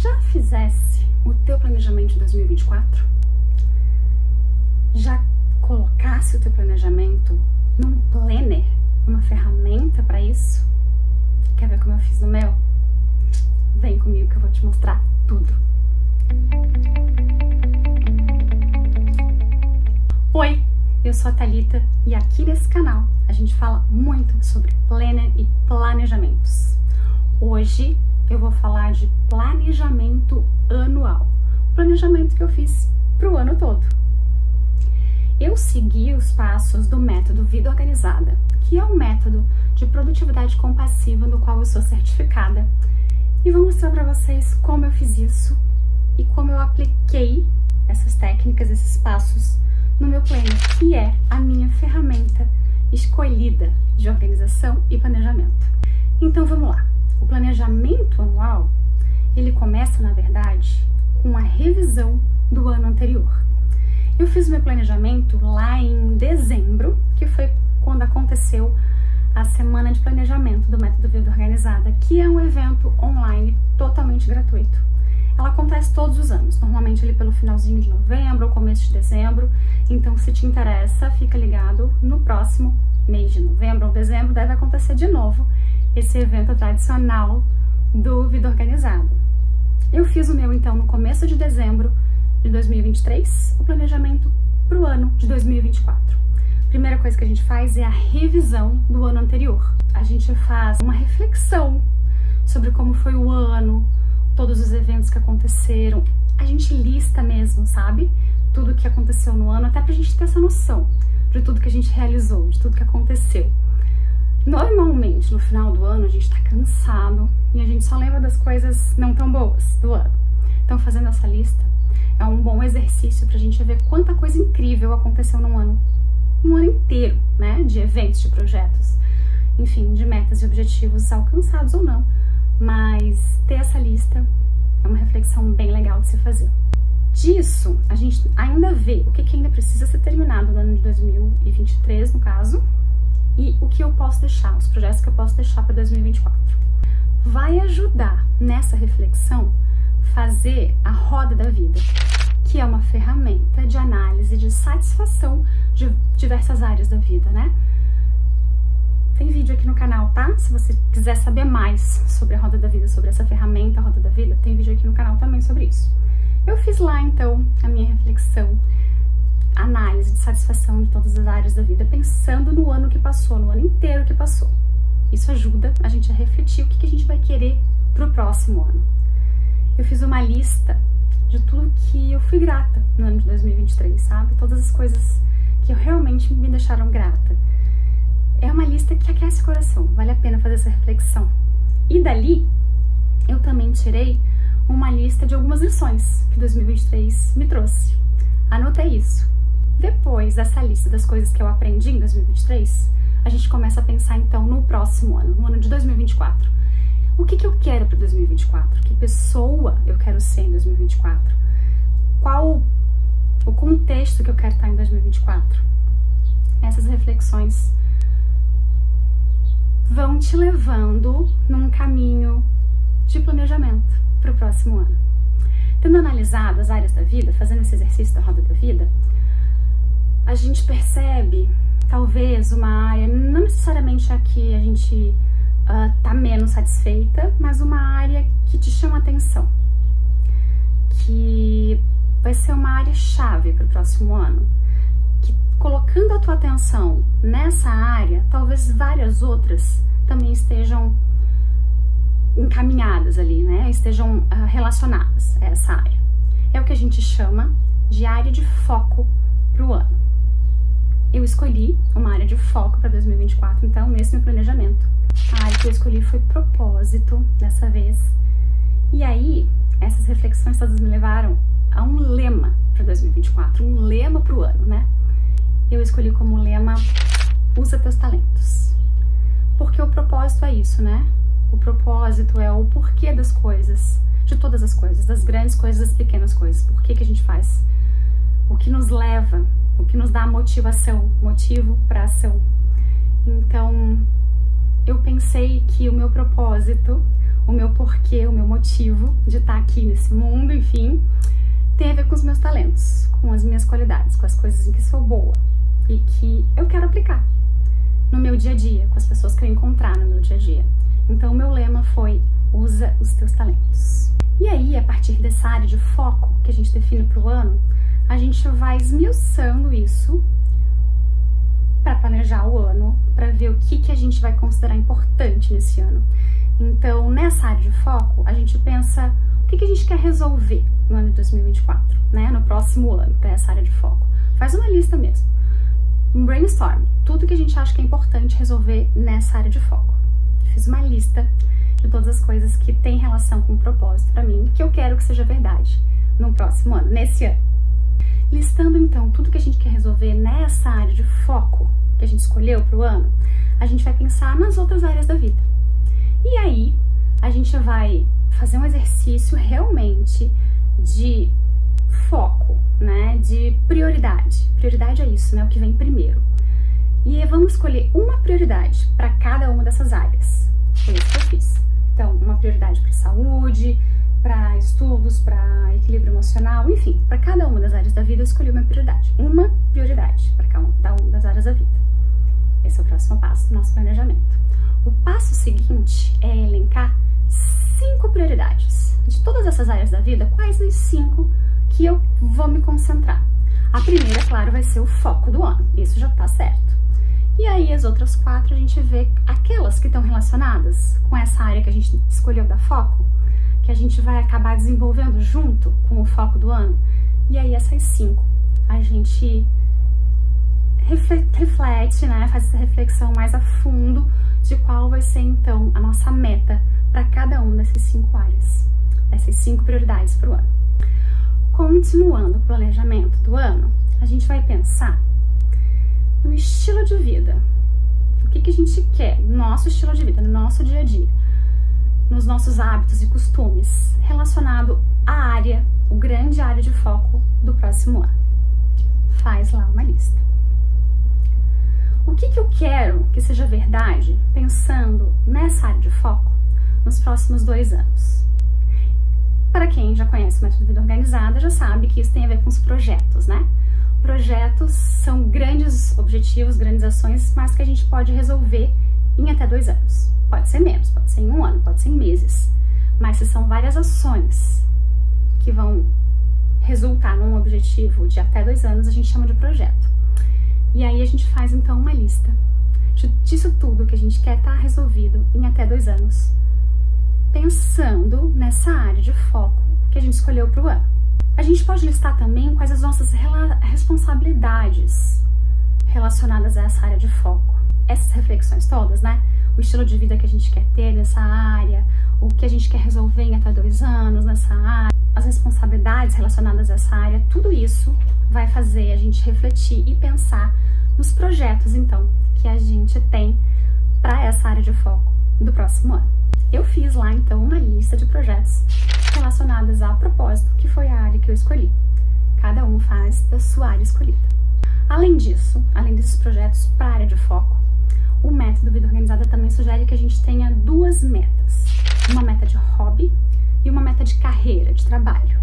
já fizesse o teu planejamento de 2024? Já colocasse o teu planejamento num planner, uma ferramenta para isso? Quer ver como eu fiz no meu? Vem comigo que eu vou te mostrar tudo. Oi, eu sou a Thalita e aqui nesse canal a gente fala muito sobre planner e planejamentos. Hoje eu vou falar de planejamento anual, o planejamento que eu fiz para o ano todo. Eu segui os passos do método Vida Organizada, que é um método de produtividade compassiva no qual eu sou certificada, e vou mostrar para vocês como eu fiz isso e como eu apliquei essas técnicas, esses passos no meu planner, que é a minha ferramenta escolhida de organização e planejamento. Então vamos lá. O planejamento anual, ele começa, na verdade, com a revisão do ano anterior. Eu fiz meu planejamento lá em dezembro, que foi quando aconteceu a semana de planejamento do Método Vida Organizada, que é um evento online totalmente gratuito. Ela acontece todos os anos, normalmente ali pelo finalzinho de novembro ou começo de dezembro. Então, se te interessa, fica ligado, no próximo mês de novembro ou dezembro deve acontecer de novo esse evento tradicional do Vida Organizada. Eu fiz o meu, então, no começo de dezembro de 2023, o planejamento para o ano de 2024. A primeira coisa que a gente faz é a revisão do ano anterior. A gente faz uma reflexão sobre como foi o ano, todos os eventos que aconteceram. A gente lista mesmo, sabe? Tudo que aconteceu no ano, até pra gente ter essa noção de tudo que a gente realizou, de tudo que aconteceu. Normalmente, no final do ano, a gente tá cansado e a gente só lembra das coisas não tão boas do ano. Então, fazendo essa lista é um bom exercício pra gente ver quanta coisa incrível aconteceu no ano inteiro, né? De eventos, de projetos, enfim, de metas e objetivos alcançados ou não. Mas ter essa lista é uma reflexão bem legal de se fazer. Disso, a gente ainda vê o que ainda precisa ser terminado no ano de 2023, no caso, e o que eu posso deixar, os projetos que eu posso deixar para 2024. Vai ajudar nessa reflexão fazer a roda da vida, que é uma ferramenta de análise de satisfação de diversas áreas da vida, né? Tem vídeo aqui no canal, tá? Se você quiser saber mais sobre a roda da vida, sobre essa ferramenta, a roda da vida, tem vídeo aqui no canal também sobre isso. Eu fiz lá, então, a minha reflexão, análise de satisfação de todas as áreas da vida, pensando no ano que passou, no ano inteiro que passou. Isso ajuda a gente a refletir o que a gente vai querer pro próximo ano. Eu fiz uma lista de tudo que eu fui grata no ano de 2023, sabe? Todas as coisas que realmente me deixaram grata. É uma lista que aquece o coração, vale a pena fazer essa reflexão. E dali, eu também tirei uma lista de algumas lições que 2023 me trouxe. Anotei isso. Depois dessa lista das coisas que eu aprendi em 2023, a gente começa a pensar então no próximo ano, no ano de 2024. O que eu quero para 2024? Que pessoa eu quero ser em 2024? Qual o contexto que eu quero estar em 2024? Essas reflexões vão te levando num caminho de planejamento para o próximo ano. Tendo analisado as áreas da vida, fazendo esse exercício da roda da vida, a gente percebe talvez uma área, não necessariamente a que a gente tá menos satisfeita, mas uma área que te chama atenção, que vai ser uma área chave para o próximo ano, que colocando a tua atenção nessa área, talvez várias outras também estejam encaminhadas ali, né? Estejam relacionadas a essa área. É o que a gente chama de área de foco para o ano. Eu escolhi uma área de foco para 2024, então, nesse meu planejamento. A área que eu escolhi foi propósito, dessa vez. E aí, essas reflexões todas me levaram a um lema para 2024, um lema para o ano, né? Eu escolhi como lema, usa teus talentos. Porque o propósito é isso, né? O propósito é o porquê das coisas, de todas as coisas, das grandes coisas, das pequenas coisas. Por que a gente faz? O que nos leva, o que nos dá motivação, motivo para ação. Então, eu pensei que o meu propósito, o meu porquê, o meu motivo de estar aqui nesse mundo, enfim, tem a ver com os meus talentos, com as minhas qualidades, com as coisas em que sou boa e que eu quero aplicar no meu dia a dia, com as pessoas que eu encontrar no meu dia a dia. Então, o meu lema foi: usa os teus talentos. E aí, a partir dessa área de foco que a gente define para o ano, a gente vai esmiuçando isso para planejar o ano, para ver o que a gente vai considerar importante nesse ano. Então, nessa área de foco, a gente pensa o que a gente quer resolver no ano de 2024, né? No próximo ano, para essa área de foco. Faz uma lista mesmo. Um brainstorm, tudo que a gente acha que é importante resolver nessa área de foco. Fiz uma lista de todas as coisas que têm relação com o propósito para mim, que eu quero que seja verdade no próximo ano, nesse ano. Listando então tudo que a gente quer resolver nessa área de foco que a gente escolheu para o ano, a gente vai pensar nas outras áreas da vida. E aí a gente vai fazer um exercício realmente de foco, né? De prioridade. Prioridade é isso, né? O que vem primeiro. E vamos escolher uma prioridade para cada uma dessas áreas. Foi isso que eu fiz. Então, uma prioridade para saúde, para estudos, para equilíbrio emocional, enfim, para cada uma das áreas da vida eu escolhi uma prioridade. Uma prioridade para cada uma das áreas da vida. Esse é o próximo passo do nosso planejamento. O passo seguinte é elencar 5 prioridades. De todas essas áreas da vida, quais as 5 que eu vou me concentrar? A primeira, claro, vai ser o foco do ano. Isso já tá certo. E aí as outras 4 a gente vê aquelas que estão relacionadas com essa área que a gente escolheu dar foco, que a gente vai acabar desenvolvendo junto com o foco do ano. E aí essas 5 a gente reflete, né? Faz essa reflexão mais a fundo de qual vai ser então a nossa meta para cada uma dessas 5 áreas, dessas 5 prioridades para o ano. Continuando o planejamento do ano, a gente vai pensar no estilo de vida. O que a gente quer no nosso estilo de vida, no nosso dia a dia, nos nossos hábitos e costumes, relacionado à área, o grande área de foco do próximo ano. Faz lá uma lista. O que eu quero que seja verdade, pensando nessa área de foco, nos próximos 2 anos? Para quem já conhece o Método Vida Organizada, já sabe que isso tem a ver com os projetos, né? Projetos são grandes objetivos, grandes ações, mas que a gente pode resolver em até 2 anos. Pode ser menos, pode ser em 1 ano, pode ser em meses. Mas se são várias ações que vão resultar num objetivo de até 2 anos, a gente chama de projeto. E aí a gente faz então uma lista disso tudo que a gente quer estar resolvido em até 2 anos, pensando nessa área de foco que a gente escolheu para o ano. A gente pode listar também quais as nossas responsabilidades relacionadas a essa área de foco. Essas reflexões todas, né? O estilo de vida que a gente quer ter nessa área, o que a gente quer resolver em até 2 anos nessa área, as responsabilidades relacionadas a essa área, tudo isso vai fazer a gente refletir e pensar nos projetos, então, que a gente tem para essa área de foco do próximo ano. Eu fiz lá, então, uma lista de projetos relacionados a propósito, que foi a área que eu escolhi. Cada um faz da sua área escolhida. Além disso, além desses projetos para a área de foco, o Método Vida Organizada também sugere que a gente tenha 2 metas. Uma meta de hobby e uma meta de carreira, de trabalho.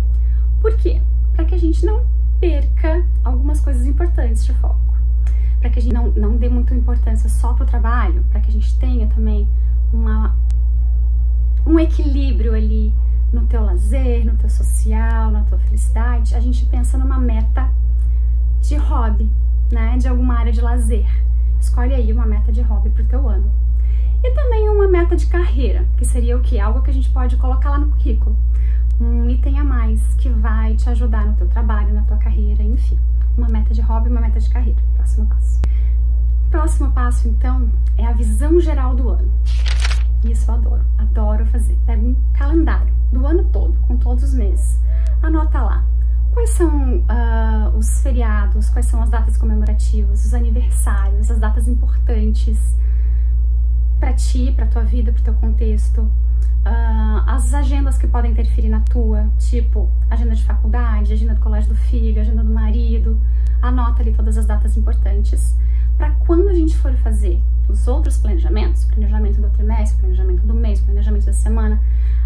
Por quê? Para que a gente não perca algumas coisas importantes de foco. Para que a gente não dê muita importância só para o trabalho, para que a gente tenha também um equilíbrio ali no teu lazer, no teu social, na tua felicidade. A gente pensa numa meta de hobby, né? De alguma área de lazer. Escolhe aí uma meta de hobby pro teu ano. E também uma meta de carreira, que seria o quê? Algo que a gente pode colocar lá no currículo. Um item a mais que vai te ajudar no teu trabalho, na tua carreira, enfim. Uma meta de hobby e uma meta de carreira. Próximo passo. Próximo passo, então, é a visão geral do ano. Isso eu adoro. Adoro fazer. Pega um calendário do ano todo, com todos os meses. Anota lá. Quais são os feriados, quais são as datas comemorativas, os aniversários, as datas importantes para ti, para tua vida, para o teu contexto, as agendas que podem interferir na tua, tipo agenda de faculdade, agenda do colégio do filho, agenda do marido. Anota ali todas as datas importantes para quando a gente for fazer os outros planejamentos, planejamento do trimestre, planejamento do mês, planejamento da semana,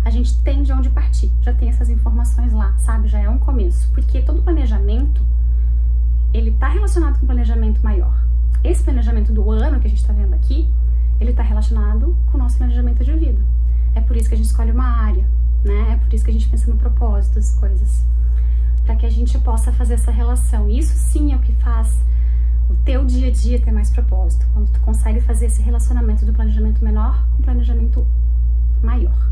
a gente tem de onde partir, já tem essas informações lá, sabe? Já é um começo, porque todo planejamento, ele tá relacionado com um planejamento maior. Esse planejamento do ano que a gente tá vendo aqui, ele tá relacionado com o nosso planejamento de vida. É por isso que a gente escolhe uma área, né? É por isso que a gente pensa no propósito das coisas, para que a gente possa fazer essa relação. Isso sim é o que faz o teu dia a dia ter mais propósito, quando tu consegue fazer esse relacionamento do planejamento menor com o planejamento maior.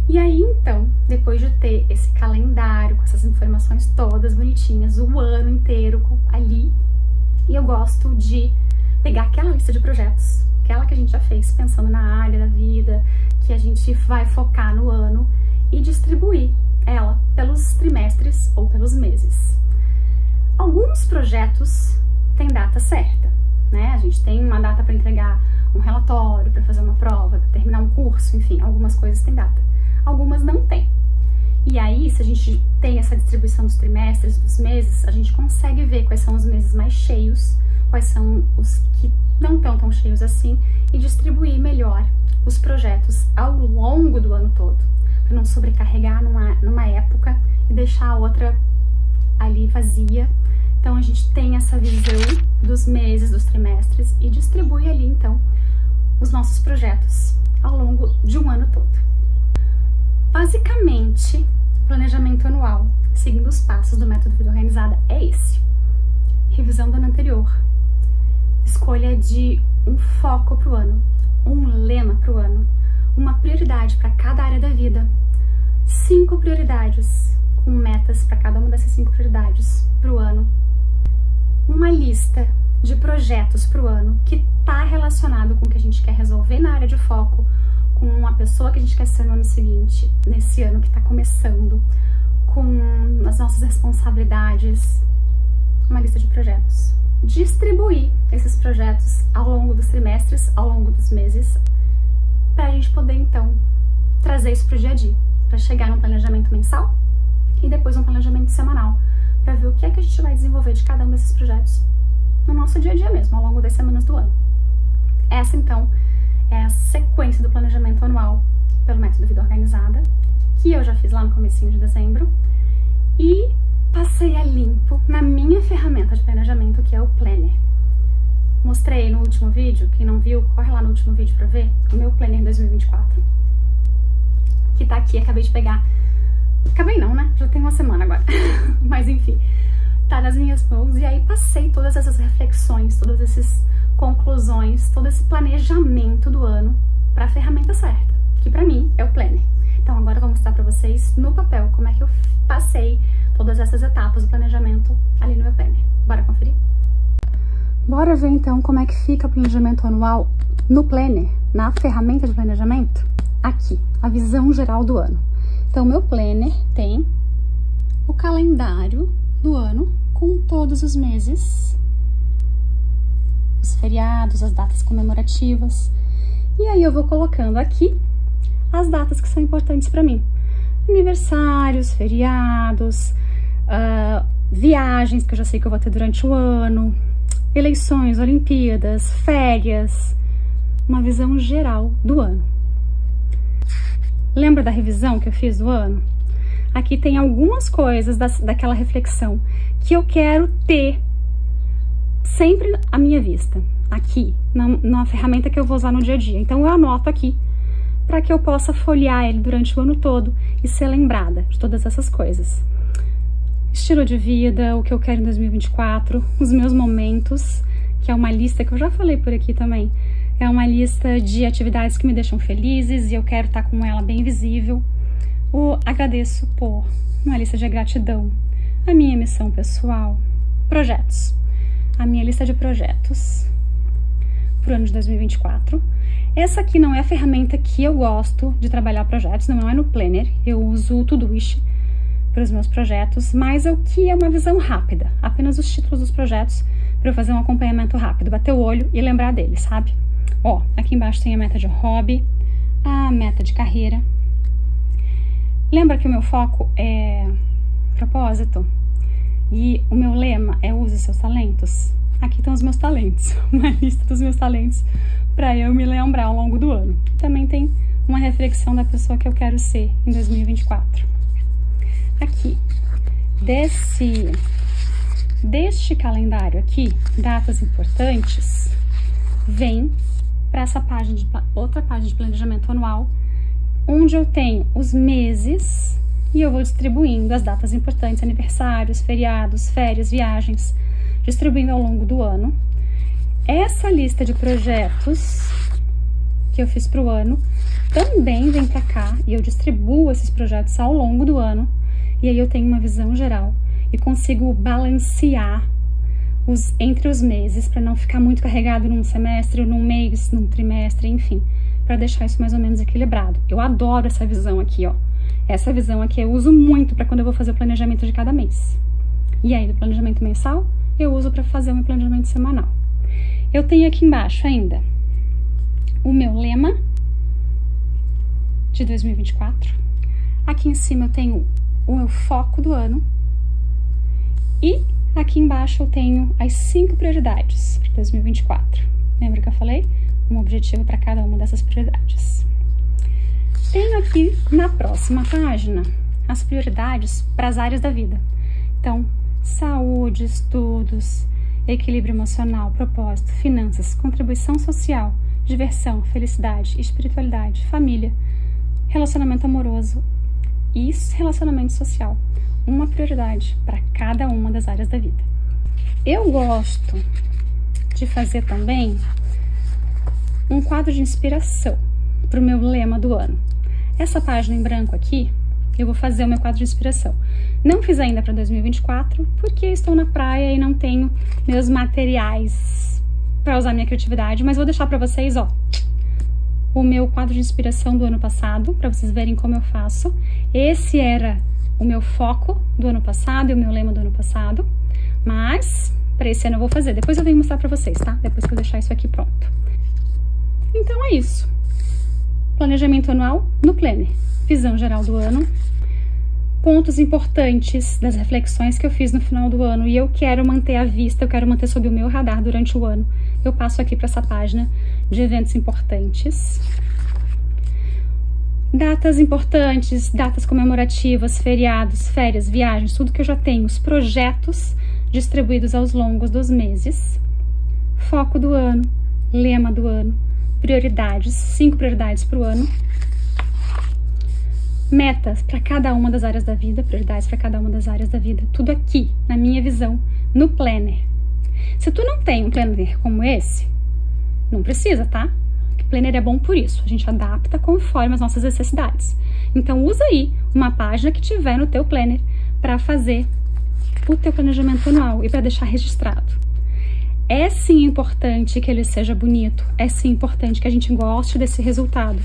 E aí, então, depois de ter esse calendário com essas informações todas bonitinhas, o ano inteiro ali, e eu gosto de pegar aquela lista de projetos, aquela que a gente já fez pensando na área da vida, que a gente vai focar no ano, e distribuir ela pelos trimestres ou pelos meses. Alguns projetos têm data certa, né? A gente tem uma data para entregar um relatório, para fazer uma prova, para terminar um curso, enfim, algumas coisas têm data. Algumas não têm. E aí, se a gente tem essa distribuição dos trimestres, dos meses, a gente consegue ver quais são os meses mais cheios, quais são os que não estão tão cheios assim, e distribuir melhor os projetos ao longo do ano todo, para não sobrecarregar numa época e deixar a outra ali vazia. Então a gente tem essa visão dos meses, dos trimestres, e distribui ali então os nossos projetos ao longo de um ano todo. Basicamente, o planejamento anual, seguindo os passos do método Vida Organizada, é esse: revisão do ano anterior, escolha de um foco para o ano, um lema para o ano, uma prioridade para cada área da vida, 5 prioridades com metas para cada uma dessas 5 prioridades para o ano, uma lista de projetos para o ano que está relacionado com o que a gente quer resolver na área de foco, com uma pessoa que a gente quer ser no ano seguinte, nesse ano que está começando, com as nossas responsabilidades, uma lista de projetos. Distribuir esses projetos ao longo dos trimestres, ao longo dos meses, para a gente poder então trazer isso para o dia a dia, para chegar num planejamento mensal e depois um planejamento semanal, para ver o que é que a gente vai desenvolver de cada um desses projetos no nosso dia a dia mesmo, ao longo das semanas do ano. Essa então é a sequência do planejamento anual pelo método Vida Organizada, que eu já fiz lá no comecinho de dezembro, e passei a limpo na minha ferramenta de planejamento, que é o Planner. Mostrei no último vídeo, quem não viu, corre lá no último vídeo pra ver, o meu Planner 2024, que tá aqui, acabei de pegar. Acabei não, né? Já tem uma semana agora. Mas enfim, tá nas minhas mãos, e aí passei todas essas reflexões, todas essas conclusões, todo esse planejamento do ano pra ferramenta certa, que pra mim é o Planner. Então agora eu vou mostrar pra vocês no papel como é que eu passei todas essas etapas do planejamento ali no meu Planner. Bora conferir? Bora ver então como é que fica o planejamento anual no Planner, na ferramenta de planejamento. Aqui, a visão geral do ano. Então, o meu Planner tem o calendário do ano com todos os meses, os feriados, as datas comemorativas. E aí eu vou colocando aqui as datas que são importantes para mim. Aniversários, feriados, viagens que eu já sei que eu vou ter durante o ano, eleições, Olimpíadas, férias, uma visão geral do ano. Lembra da revisão que eu fiz do ano? Aqui tem algumas coisas daquela reflexão que eu quero ter sempre à minha vista, aqui, na ferramenta que eu vou usar no dia a dia. Então eu anoto aqui, para que eu possa folhear ele durante o ano todo e ser lembrada de todas essas coisas. Estilo de vida, o que eu quero em 2024, os meus momentos, que é uma lista que eu já falei por aqui também. É uma lista de atividades que me deixam felizes e eu quero estar com ela bem visível. Agradeço por uma lista de gratidão, a minha missão pessoal, projetos, a minha lista de projetos para o ano de 2024. Essa aqui não é a ferramenta que eu gosto de trabalhar projetos, não é no Planner, eu uso o Todoist para os meus projetos, mas o que é uma visão rápida, apenas os títulos dos projetos para eu fazer um acompanhamento rápido, bater o olho e lembrar deles, sabe? Ó, aqui embaixo tem a meta de hobby, a meta de carreira. Lembra que o meu foco é propósito? E o meu lema é use seus talentos? aqui estão os meus talentos, uma lista dos meus talentos para eu me lembrar ao longo do ano. Também tem uma reflexão da pessoa que eu quero ser em 2024. Aqui, deste calendário aqui, datas importantes, vem para essa página, outra página de planejamento anual, onde eu tenho os meses e eu vou distribuindo as datas importantes, aniversários, feriados, férias, viagens, distribuindo ao longo do ano. Essa lista de projetos que eu fiz para o ano também vem para cá e eu distribuo esses projetos ao longo do ano, e aí eu tenho uma visão geral e consigo balancear entre os meses para não ficar muito carregado num semestre, num mês, num trimestre, enfim, para deixar isso mais ou menos equilibrado. Eu adoro essa visão aqui, ó. Essa visão aqui eu uso muito para quando eu vou fazer o planejamento de cada mês. E aí, do planejamento mensal, eu uso para fazer o meu planejamento semanal. Eu tenho aqui embaixo ainda o meu lema de 2024. Aqui em cima eu tenho o meu foco do ano. E aqui embaixo eu tenho as 5 prioridades para 2024. Lembra que eu falei? Um objetivo para cada uma dessas prioridades. Tenho aqui na próxima página as prioridades para as áreas da vida. Então, saúde, estudos, equilíbrio emocional, propósito, finanças, contribuição social, diversão, felicidade, espiritualidade, família, relacionamento amoroso e relacionamento social. Uma prioridade para cada uma das áreas da vida. Eu gosto de fazer também um quadro de inspiração para o meu lema do ano. Essa página em branco aqui, eu vou fazer o meu quadro de inspiração. Não fiz ainda para 2024, porque estou na praia e não tenho meus materiais para usar minha criatividade, mas vou deixar para vocês, ó, o meu quadro de inspiração do ano passado, para vocês verem como eu faço. Esse era o meu foco do ano passado e o meu lema do ano passado, mas para esse ano eu vou fazer. Depois eu venho mostrar para vocês, tá? Depois que eu deixar isso aqui pronto. Então é isso. Planejamento anual no Planner. Visão geral do ano. Pontos importantes das reflexões que eu fiz no final do ano e eu quero manter à vista, eu quero manter sob o meu radar durante o ano. Eu passo aqui para essa página de eventos importantes. Datas importantes, datas comemorativas, feriados, férias, viagens, tudo que eu já tenho, os projetos distribuídos aos longos dos meses. Foco do ano, lema do ano, prioridades, 5 prioridades para o ano. Metas para cada uma das áreas da vida, prioridades para cada uma das áreas da vida, tudo aqui, na minha visão, no Planner. Se tu não tem um Planner como esse, não precisa, tá? O Planner é bom por isso, a gente adapta conforme as nossas necessidades. Então usa aí uma página que tiver no teu Planner para fazer o teu planejamento anual e para deixar registrado. É sim importante que ele seja bonito, é sim importante que a gente goste desse resultado,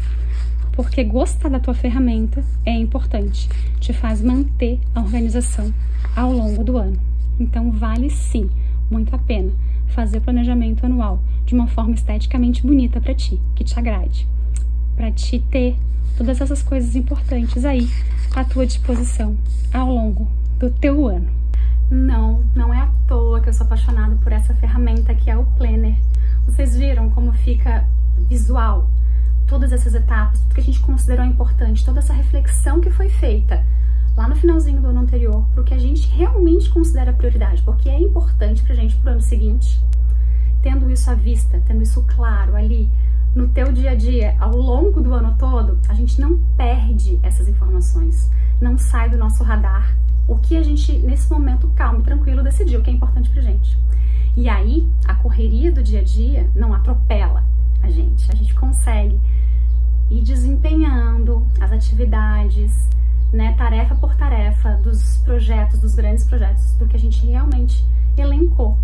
porque gostar da tua ferramenta é importante, te faz manter a organização ao longo do ano. Então vale sim muito a pena fazer o planejamento anual de uma forma esteticamente bonita para ti, que te agrade, para te ter todas essas coisas importantes aí à tua disposição ao longo do teu ano. Não é à toa que eu sou apaixonada por essa ferramenta que é o Planner. Vocês viram como fica visual todas essas etapas, tudo que a gente considerou importante, toda essa reflexão que foi feita lá no finalzinho do ano anterior, para o que a gente realmente considera prioridade, porque é importante pra gente pro ano seguinte. Tendo isso à vista, tendo isso claro ali no teu dia a dia, ao longo do ano todo, a gente não perde essas informações, não sai do nosso radar o que a gente, nesse momento calmo e tranquilo, decidiu que é importante pra gente. E aí, a correria do dia a dia não atropela a gente consegue ir desempenhando as atividades, né, tarefa por tarefa dos projetos, dos grandes projetos, do que a gente realmente elencou,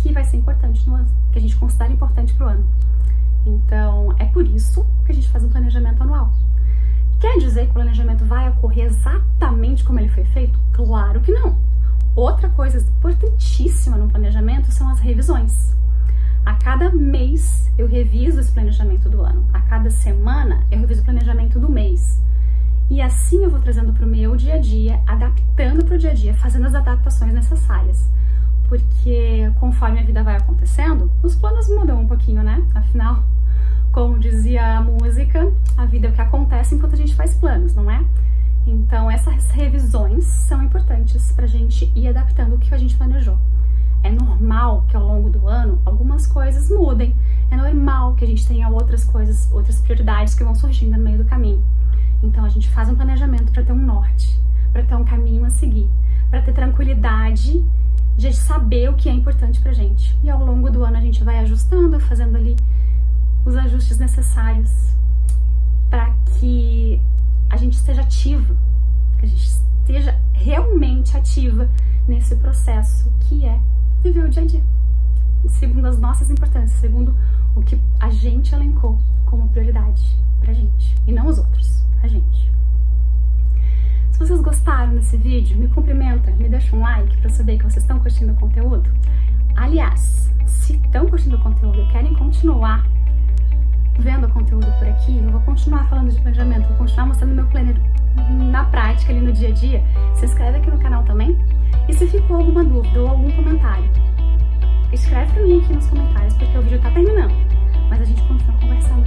que vai ser importante no ano, que a gente considera importante pro ano. Então, é por isso que a gente faz um planejamento anual. Quer dizer que o planejamento vai ocorrer exatamente como ele foi feito? Claro que não. Outra coisa importantíssima no planejamento são as revisões. A cada mês eu reviso esse planejamento do ano. A cada semana eu reviso o planejamento do mês. E assim eu vou trazendo para o meu dia a dia, adaptando para o dia a dia, fazendo as adaptações necessárias. porque conforme a vida vai acontecendo, os planos mudam um pouquinho, né? Afinal, como dizia a música, a vida é o que acontece enquanto a gente faz planos, não é? Então essas revisões são importantes pra gente ir adaptando o que a gente planejou. É normal que ao longo do ano algumas coisas mudem, é normal que a gente tenha outras coisas, outras prioridades que vão surgindo no meio do caminho. Então a gente faz um planejamento para ter um norte, para ter um caminho a seguir, para ter tranquilidade de saber o que é importante pra gente. E ao longo do ano a gente vai ajustando, fazendo ali os ajustes necessários para que a gente esteja ativa, que a gente esteja realmente ativa nesse processo que é viver o dia a dia, segundo as nossas importâncias, segundo o que a gente elencou como prioridade pra gente, e não os outros, a gente. Se vocês gostaram desse vídeo, me cumprimenta, me deixa um like pra eu saber que vocês estão curtindo o conteúdo. Aliás, se estão curtindo o conteúdo e querem continuar vendo o conteúdo por aqui, eu vou continuar falando de planejamento, vou continuar mostrando meu planner na prática, ali no dia a dia. Se inscreve aqui no canal também. E se ficou alguma dúvida ou algum comentário, escreve pra mim aqui nos comentários, porque o vídeo tá terminando, mas a gente continua conversando.